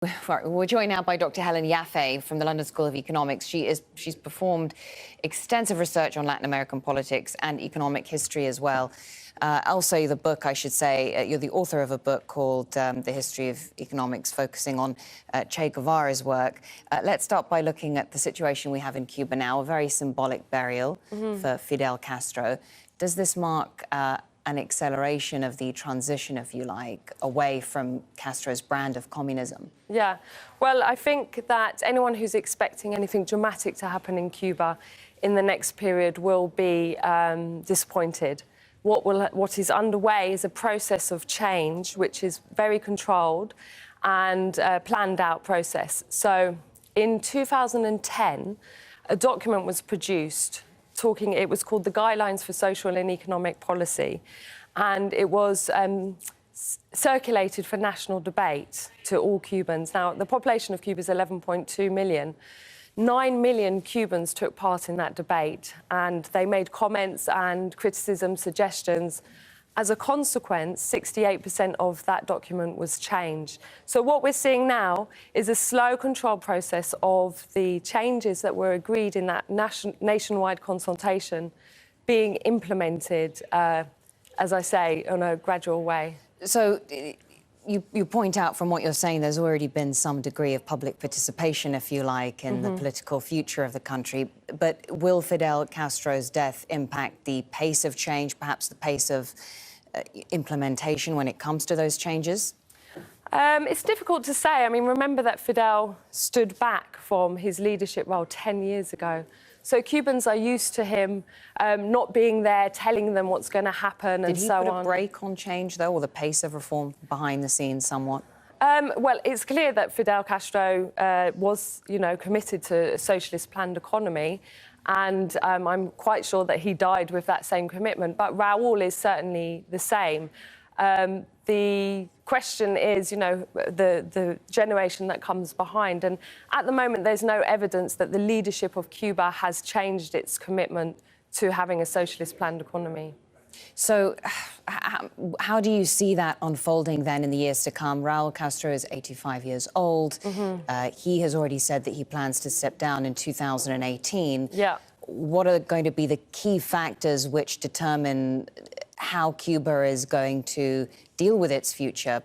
We're joined now by Dr. Helen Yaffe from the London School of Economics. She's performed extensive research on Latin American politics and economic history as well. Also, the book, I should say, you're the author of a book called The History of Economics, focusing on Che Guevara's work. Let's start by looking at the situation we have in Cuba now, a very symbolic burial for Fidel Castro. Does this mark an acceleration of the transition, if you like, away from Castro's brand of communism? Yeah, well, I think that anyone who's expecting anything dramatic to happen in Cuba in the next period will be disappointed. What is underway is a process of change, which is very controlled and planned out process. So in 2010, a document was produced it was called the Guidelines for Social and Economic Policy, and it was circulated for national debate to all Cubans. Now, the population of Cuba is 11.2 million. 9 million Cubans took part in that debate, and they made comments and criticisms, suggestions. As a consequence, 68% of that document was changed. So what we're seeing now is a slow control process of the changes that were agreed in that nationwide consultation being implemented, as I say, in a gradual way. So you point out from what you're saying there's already been some degree of public participation, if you like, in the political future of the country. But will Fidel Castro's death impact the pace of change, perhaps the pace of implementation when it comes to those changes? It's difficult to say. I mean, remember that Fidel stood back from his leadership role 10 years ago. So Cubans are used to him not being there, telling them what's going to happen and so on. Did he put a brake on change, though, or the pace of reform behind the scenes somewhat? Well, it's clear that Fidel Castro was, committed to a socialist planned economy. And I'm quite sure that he died with that same commitment. But Raul is certainly the same. The question is, the generation that comes behind. And at the moment, there's no evidence that the leadership of Cuba has changed its commitment to having a socialist planned economy. So how do you see that unfolding then in the years to come? Raul Castro is 85 years old. He has already said that he plans to step down in 2018. Yeah. What are going to be the key factors which determine how Cuba is going to deal with its future?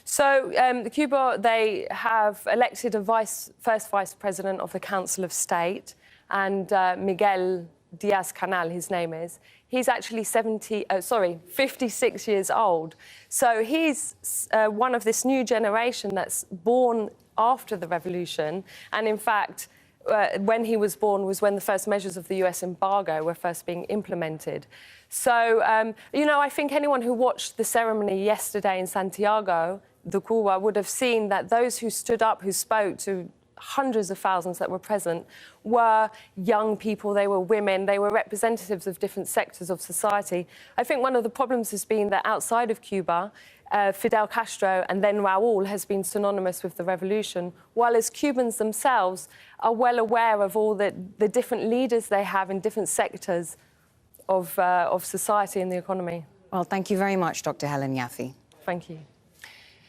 So Cuba, they have elected a first vice president of the Council of State, and Miguel Diaz-Canel, his name is. He's actually 56 years old. So he's one of this new generation that's born after the revolution. And in fact, when he was born was when the first measures of the US embargo were first being implemented. So, I think anyone who watched the ceremony yesterday in Santiago de Cuba would have seen that those who stood up, who spoke to hundreds of thousands that were present, were young people, they were women, they were representatives of different sectors of society. I think one of the problems has been that outside of Cuba, Fidel Castro and then Raul has been synonymous with the revolution, while as Cubans themselves are well aware of all the different leaders they have in different sectors of society and the economy. Well, thank you very much, Dr. Helen Yaffe. Thank you.